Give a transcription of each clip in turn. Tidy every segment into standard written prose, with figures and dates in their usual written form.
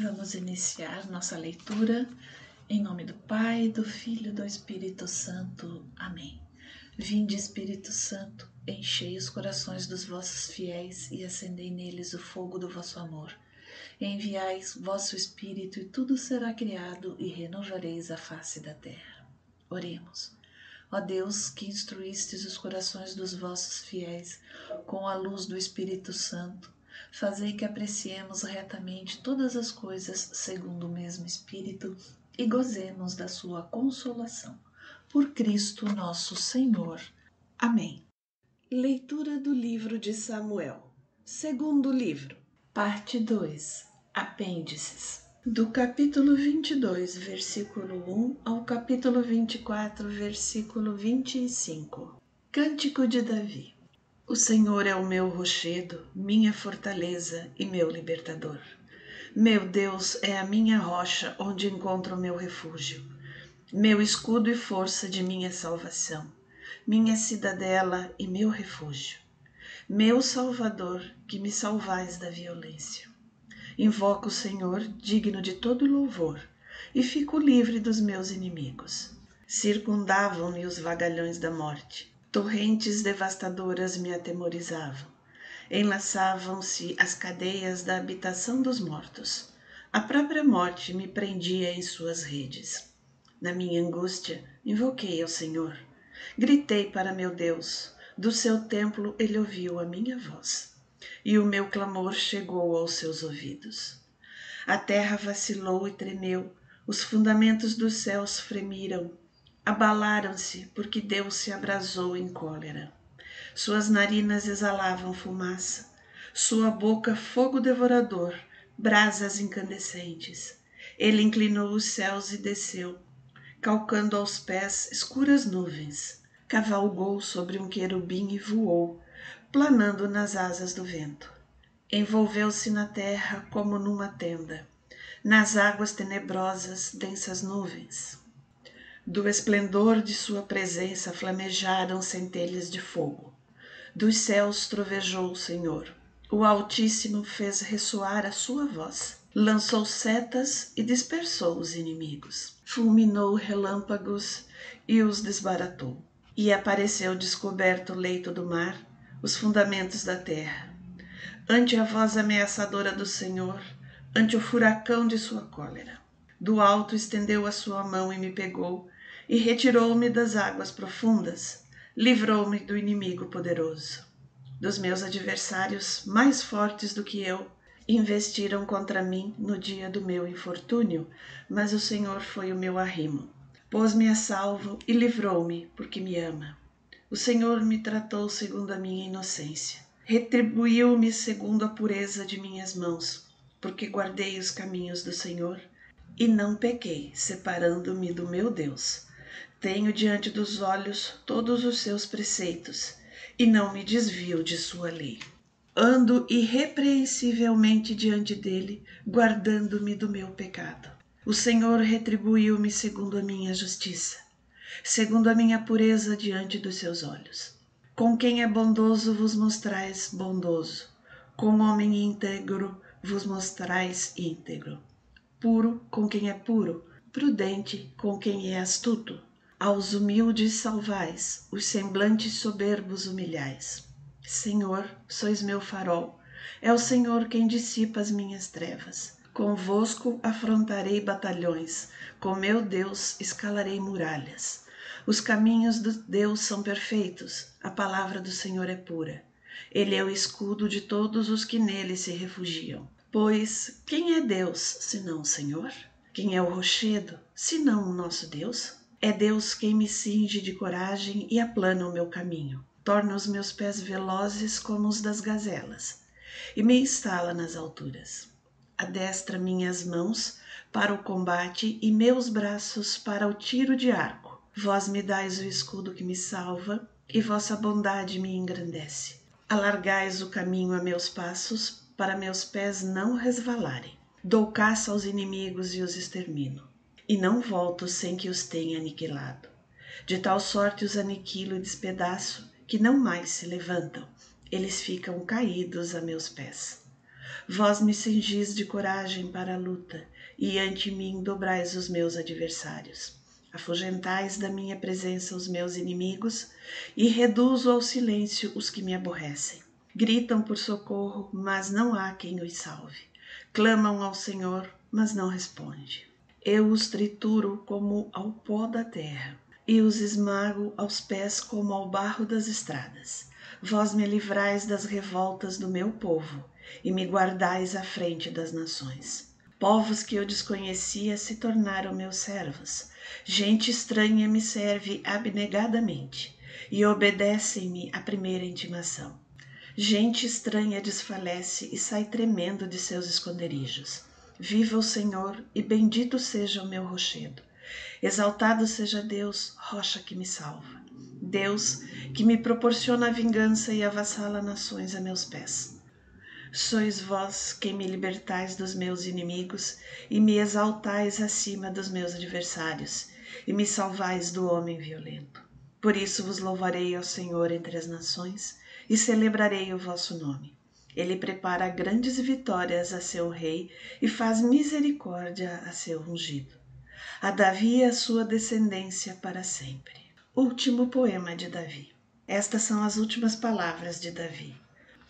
Vamos iniciar nossa leitura em nome do Pai, do Filho e do Espírito Santo. Amém. Vinde, Espírito Santo, enchei os corações dos vossos fiéis e acendei neles o fogo do vosso amor. Enviai vosso Espírito e tudo será criado e renovareis a face da terra. Oremos. Ó Deus, que instruístes os corações dos vossos fiéis com a luz do Espírito Santo, fazei que apreciemos retamente todas as coisas segundo o mesmo Espírito e gozemos da sua consolação. Por Cristo nosso Senhor. Amém. Leitura do livro de Samuel. Segundo livro. Parte 2. Apêndices. Do capítulo 22, versículo 1 ao capítulo 24, versículo 25. Cântico de Davi. O Senhor é o meu rochedo, minha fortaleza e meu libertador. Meu Deus é a minha rocha onde encontro o meu refúgio, meu escudo e força de minha salvação, minha cidadela e meu refúgio, meu Salvador, que me salvais da violência. Invoco o Senhor, digno de todo louvor, e fico livre dos meus inimigos. Circundavam-me os vagalhões da morte. Torrentes devastadoras me atemorizavam. Enlaçavam-se as cadeias da habitação dos mortos. A própria morte me prendia em suas redes. Na minha angústia, invoquei ao Senhor. Gritei para meu Deus. Do seu templo ele ouviu a minha voz. E o meu clamor chegou aos seus ouvidos. A terra vacilou e tremeu. Os fundamentos dos céus fremiram. Abalaram-se, porque Deus se abrasou em cólera. Suas narinas exalavam fumaça, sua boca fogo devorador, brasas incandescentes. Ele inclinou os céus e desceu, calcando aos pés escuras nuvens. Cavalgou sobre um querubim e voou, planando nas asas do vento. Envolveu-se na terra como numa tenda, nas águas tenebrosas, densas nuvens. Do esplendor de sua presença flamejaram centelhas de fogo. Dos céus trovejou o Senhor. O Altíssimo fez ressoar a sua voz. Lançou setas e dispersou os inimigos. Fulminou relâmpagos e os desbaratou. E apareceu descoberto o leito do mar, os fundamentos da terra. Ante a voz ameaçadora do Senhor, ante o furacão de sua cólera. Do alto estendeu a sua mão e me pegou, e retirou-me das águas profundas, livrou-me do inimigo poderoso. Dos meus adversários, mais fortes do que eu, investiram contra mim no dia do meu infortúnio, mas o Senhor foi o meu arrimo. Pôs-me a salvo e livrou-me, porque me ama. O Senhor me tratou segundo a minha inocência. Retribuiu-me segundo a pureza de minhas mãos, porque guardei os caminhos do Senhor e não pequei, separando-me do meu Deus. Tenho diante dos olhos todos os seus preceitos e não me desvio de sua lei. Ando irrepreensivelmente diante dele, guardando-me do meu pecado. O Senhor retribuiu-me segundo a minha justiça, segundo a minha pureza diante dos seus olhos. Com quem é bondoso vos mostrais bondoso, com homem íntegro vos mostrais íntegro. Puro com quem é puro, prudente com quem é astuto. Aos humildes salvais, os semblantes soberbos humilhais. Senhor, sois meu farol, é o Senhor quem dissipa as minhas trevas. Convosco afrontarei batalhões, com meu Deus escalarei muralhas. Os caminhos de Deus são perfeitos, a palavra do Senhor é pura. Ele é o escudo de todos os que nele se refugiam. Pois quem é Deus, senão o Senhor? Quem é o rochedo, senão o nosso Deus? É Deus quem me cinge de coragem e aplana o meu caminho. Torna os meus pés velozes como os das gazelas e me instala nas alturas. Adestra minhas mãos para o combate e meus braços para o tiro de arco. Vós me dais o escudo que me salva e vossa bondade me engrandece. Alargais o caminho a meus passos para meus pés não resvalarem. Dou caça aos inimigos e os extermino. E não volto sem que os tenha aniquilado. De tal sorte os aniquilo e despedaço, que não mais se levantam. Eles ficam caídos a meus pés. Vós me cingis de coragem para a luta, e ante mim dobrais os meus adversários. Afugentais da minha presença os meus inimigos, e reduzo ao silêncio os que me aborrecem. Gritam por socorro, mas não há quem os salve. Clamam ao Senhor, mas não responde. Eu os trituro como ao pó da terra, e os esmago aos pés como ao barro das estradas. Vós me livrais das revoltas do meu povo, e me guardais à frente das nações. Povos que eu desconhecia se tornaram meus servos. Gente estranha me serve abnegadamente, e obedecem-me à primeira intimação. Gente estranha desfalece e sai tremendo de seus esconderijos. Viva o Senhor, e bendito seja o meu rochedo. Exaltado seja Deus, rocha que me salva. Deus, que me proporciona a vingança e avassala nações a meus pés. Sois vós quem me libertais dos meus inimigos e me exaltais acima dos meus adversários, e me salvais do homem violento. Por isso vos louvarei ao Senhor entre as nações e celebrarei o vosso nome. Ele prepara grandes vitórias a seu rei e faz misericórdia a seu ungido. A Davi e a sua descendência para sempre. Último poema de Davi. Estas são as últimas palavras de Davi.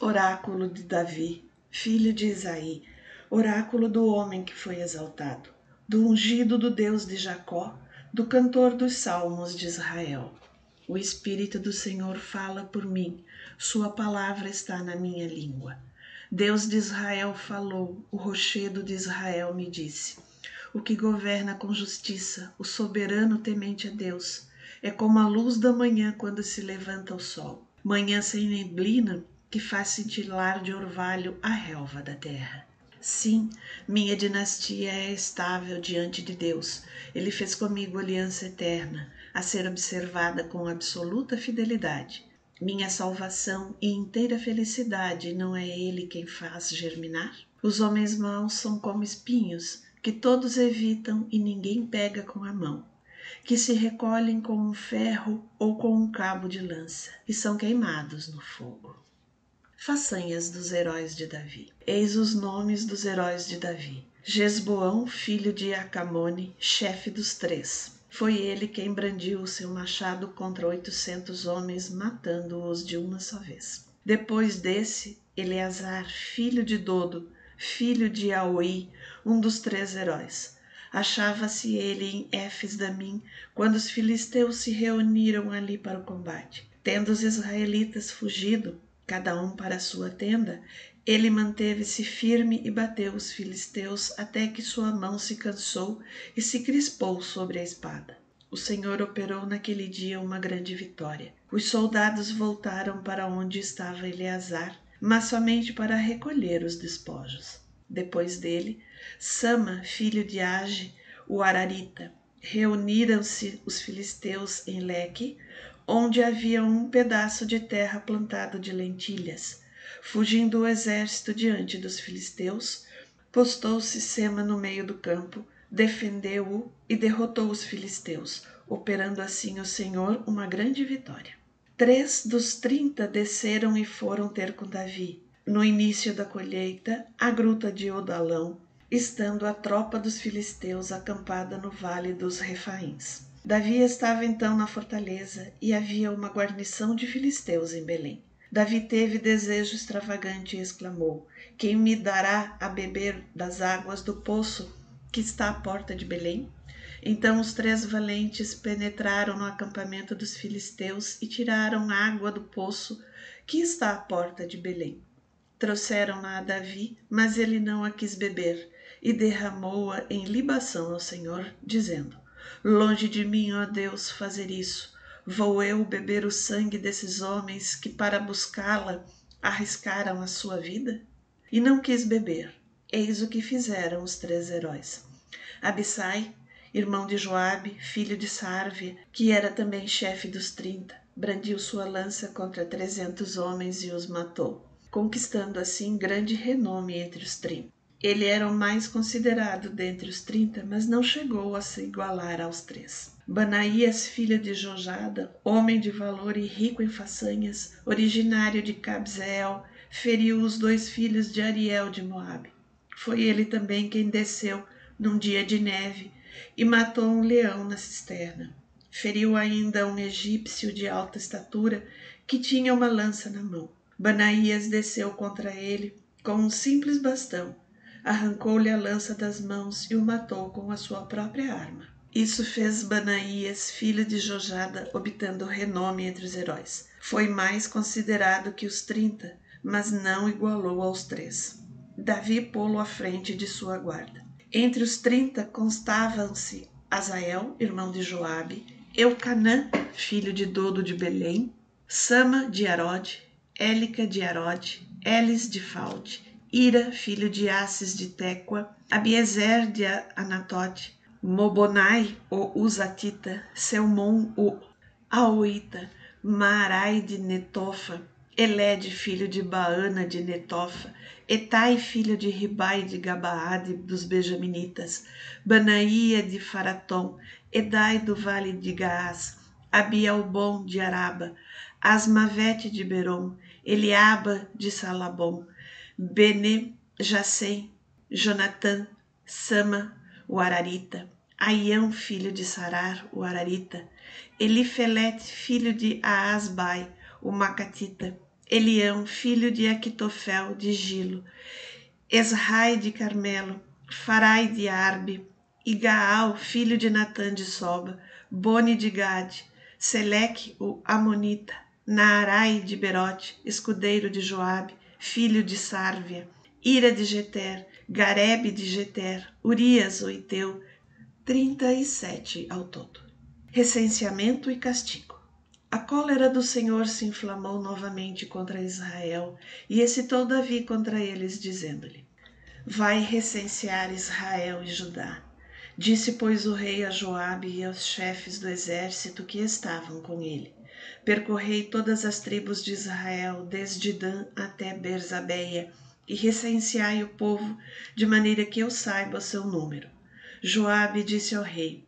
Oráculo de Davi, filho de Isaí, oráculo do homem que foi exaltado, do ungido do Deus de Jacó, do cantor dos salmos de Israel. O Espírito do Senhor fala por mim, sua palavra está na minha língua. Deus de Israel falou, o rochedo de Israel me disse. O que governa com justiça, o soberano temente a Deus, é como a luz da manhã quando se levanta o sol. Manhã sem neblina, que faz cintilar de orvalho a relva da terra. Sim, minha dinastia é estável diante de Deus. Ele fez comigo aliança eterna, a ser observada com absoluta fidelidade. Minha salvação e inteira felicidade não é Ele quem faz germinar? Os homens maus são como espinhos, que todos evitam e ninguém pega com a mão, que se recolhem com um ferro ou com um cabo de lança e são queimados no fogo. Façanhas dos heróis de Davi. Eis os nomes dos heróis de Davi. Gesboão, filho de Acamone, chefe dos 3. Foi ele quem brandiu o seu machado contra 800 homens, matando-os de uma só vez. Depois desse, Eleazar, filho de Dodo, filho de Aoi, um dos 3 heróis. Achava-se ele em Éfes-Damim, quando os filisteus se reuniram ali para o combate. Tendo os israelitas fugido, cada um para a sua tenda, ele manteve-se firme e bateu os filisteus até que sua mão se cansou e se crispou sobre a espada. O Senhor operou naquele dia uma grande vitória. Os soldados voltaram para onde estava Eleazar, mas somente para recolher os despojos. Depois dele, Sama, filho de Age, o Ararita, reuniram-se os filisteus em Leque, onde havia um pedaço de terra plantado de lentilhas. Fugindo o exército diante dos filisteus, postou-se Sema no meio do campo, defendeu-o e derrotou os filisteus, operando assim o Senhor uma grande vitória. 3 dos 30 desceram e foram ter com Davi, no início da colheita, à gruta de Odalão, estando a tropa dos filisteus acampada no vale dos Refaíns. Davi estava então na fortaleza e havia uma guarnição de filisteus em Belém. Davi teve desejo extravagante e exclamou: quem me dará a beber das águas do poço que está à porta de Belém? Então os 3 valentes penetraram no acampamento dos filisteus e tiraram água do poço que está à porta de Belém. Trouxeram-na a Davi, mas ele não a quis beber, e derramou-a em libação ao Senhor, dizendo: longe de mim, ó Deus, fazer isso. Vou eu beber o sangue desses homens que para buscá-la arriscaram a sua vida? E não quis beber. Eis o que fizeram os 3 heróis. Abissai, irmão de Joabe, filho de Sarve, que era também chefe dos 30, brandiu sua lança contra 300 homens e os matou, conquistando assim grande renome entre os 30. Ele era o mais considerado dentre os 30, mas não chegou a se igualar aos 3. Banaías, filho de Jojada, homem de valor e rico em façanhas, originário de Cabzeel, feriu os 2 filhos de Ariel de Moabe. Foi ele também quem desceu num dia de neve e matou um leão na cisterna. Feriu ainda um egípcio de alta estatura que tinha uma lança na mão. Banaías desceu contra ele com um simples bastão, arrancou-lhe a lança das mãos e o matou com a sua própria arma. Isso fez Banaías, filho de Jojada, obtendo renome entre os heróis. Foi mais considerado que os 30, mas não igualou aos 3. Davi pô-lo à frente de sua guarda. Entre os 30 constavam-se Azael, irmão de Joabe, Eucanã, filho de Dodo de Belém, Sama de Arode, Élica de Arode, Elis de Falde, Ira, filho de Assis de Tecoa, Abiezer de Anatote, Mobonai, o Uzatita, Selmon, o Aoita, Maarai de Netofa, Elede, filho de Baana de Netofa, Etai, filho de Ribai de Gabaade dos Benjaminitas, Banaía de Faratom, Edai do vale de Gaás, Abielbom de Araba, Asmavete de Berom, Eliaba de Salabom, Bene, Jacém, Jonatã, Sama, o Ararita, Aião, filho de Sarar, o Ararita, Elifelete, filho de Aasbai, o Macatita, Elião, filho de Aquitofel, de Gilo, Esrai de Carmelo, Farai de Arbe, Igaal, filho de Natã de Soba, Boni de Gade, Seleque, o Amonita, Naarai de Berote, escudeiro de Joabe, filho de Sárvia, Ira de Jeter, Garebe de Jeter, Urias, o Iteu, 37 ao todo. Recenseamento e castigo. A cólera do Senhor se inflamou novamente contra Israel e excitou Davi contra eles, dizendo-lhe: Vai recensear Israel e Judá. Disse, pois, o rei a Joabe e aos chefes do exército que estavam com ele: Percorrei todas as tribos de Israel, desde Dan até Berzabeia, e recenseai o povo, de maneira que eu saiba o seu número. Joabe disse ao rei: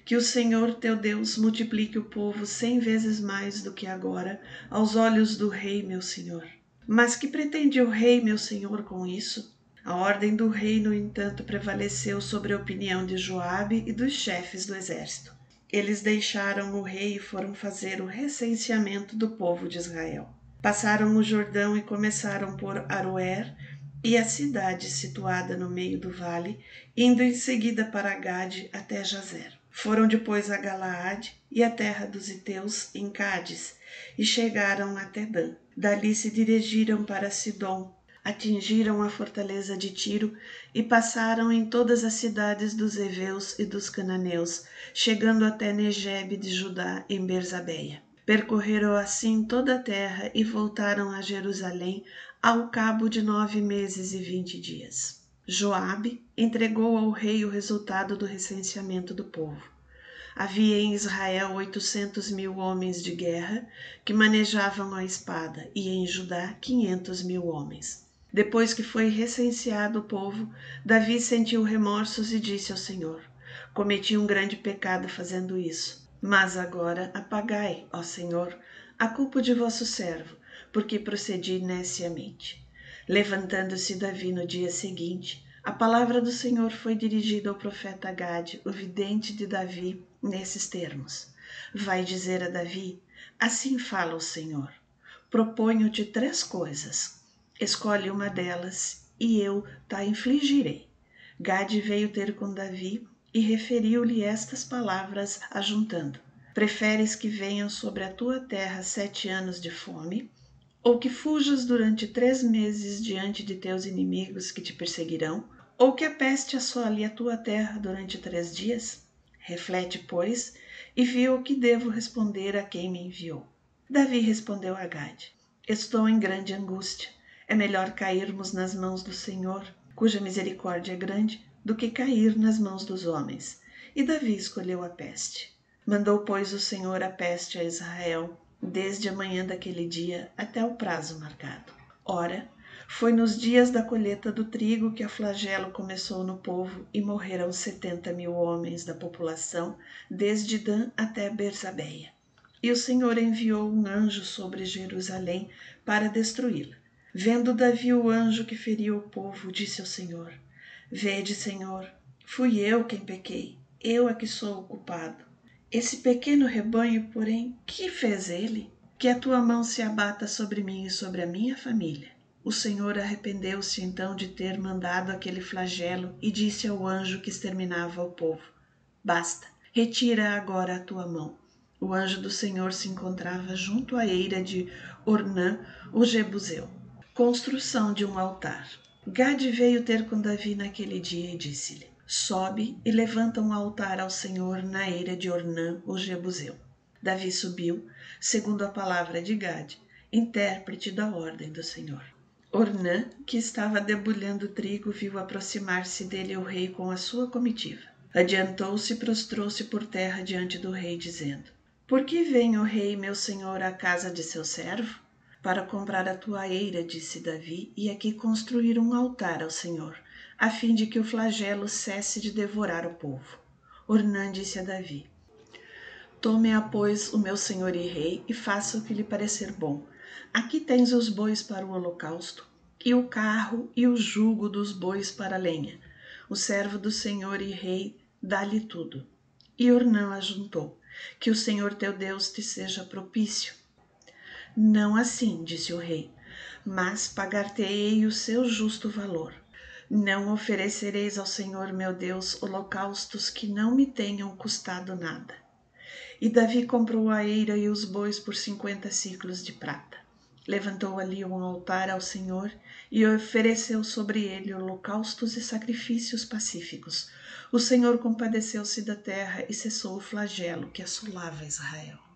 Que o Senhor teu Deus multiplique o povo 100 vezes mais do que agora, aos olhos do rei, meu senhor. Mas que pretende o rei, meu senhor, com isso? A ordem do rei, no entanto, prevaleceu sobre a opinião de Joabe e dos chefes do exército. Eles deixaram o rei e foram fazer o recenseamento do povo de Israel. Passaram o Jordão e começaram por Aroer e a cidade situada no meio do vale, indo em seguida para Gade até Jazer. Foram depois a Galaade e a terra dos Iteus em Cádiz e chegaram até Dan. Dali se dirigiram para Sidom, atingiram a fortaleza de Tiro e passaram em todas as cidades dos heveus e dos cananeus, chegando até Negebe de Judá em Berzabeia. Percorreram assim toda a terra e voltaram a Jerusalém ao cabo de 9 meses e 20 dias. Joabe entregou ao rei o resultado do recenseamento do povo. Havia em Israel 800.000 homens de guerra que manejavam a espada e em Judá 500.000 homens. Depois que foi recenseado o povo, Davi sentiu remorsos e disse ao Senhor: Cometi um grande pecado fazendo isso. Mas agora apagai, ó Senhor, a culpa de vosso servo, porque procedi neciamente. Levantando-se Davi no dia seguinte, a palavra do Senhor foi dirigida ao profeta Gade, o vidente de Davi, nesses termos: Vai dizer a Davi: Assim fala o Senhor. Proponho-te 3 coisas. Escolhe uma delas e eu ta infligirei. Gade veio ter com Davi e referiu-lhe estas palavras, ajuntando: Preferes que venham sobre a tua terra 7 anos de fome, ou que fujas durante 3 meses diante de teus inimigos que te perseguirão, ou que a peste assole a tua terra durante 3 dias? Reflete, pois, e vê o que devo responder a quem me enviou. Davi respondeu a Gade: Estou em grande angústia. É melhor cairmos nas mãos do Senhor, cuja misericórdia é grande, do que cair nas mãos dos homens. E Davi escolheu a peste. Mandou, pois, o Senhor a peste a Israel, desde a manhã daquele dia até o prazo marcado. Ora, foi nos dias da colheita do trigo que a flagelo começou no povo e morreram 70.000 homens da população, desde Dan até Berzabeia. E o Senhor enviou um anjo sobre Jerusalém para destruí-la. Vendo Davi o anjo que feriu o povo, disse ao Senhor: Vede, Senhor, fui eu quem pequei, eu é que sou o culpado. Esse pequeno rebanho, porém, que fez ele? Que a tua mão se abata sobre mim e sobre a minha família. O Senhor arrependeu-se então de ter mandado aquele flagelo e disse ao anjo que exterminava o povo: Basta, retira agora a tua mão. O anjo do Senhor se encontrava junto à eira de Ornã, o Jebuseu. Construção de um altar. Gade veio ter com Davi naquele dia e disse-lhe: Sobe e levanta um altar ao Senhor na eira de Ornã, o Jebuseu. Davi subiu, segundo a palavra de Gade, intérprete da ordem do Senhor. Ornã, que estava debulhando trigo, viu aproximar-se dele o rei com a sua comitiva. Adiantou-se e prostrou-se por terra diante do rei, dizendo: Por que vem o rei, meu senhor, à casa de seu servo? Para comprar a tua eira, disse Davi, e aqui construir um altar ao Senhor, a fim de que o flagelo cesse de devorar o povo. Ornã disse a Davi: Tome-a, pois, o meu senhor e rei, e faça o que lhe parecer bom. Aqui tens os bois para o holocausto, e o carro e o jugo dos bois para a lenha. O servo do senhor e rei dá-lhe tudo. E Ornã ajuntou: Que o Senhor teu Deus te seja propício. Não assim, disse o rei, mas pagar-te-ei o seu justo valor. Não oferecereis ao Senhor meu Deus holocaustos que não me tenham custado nada. E Davi comprou a eira e os bois por 50 siclos de prata. Levantou ali um altar ao Senhor e ofereceu sobre ele holocaustos e sacrifícios pacíficos. O Senhor compadeceu-se da terra e cessou o flagelo que assolava Israel.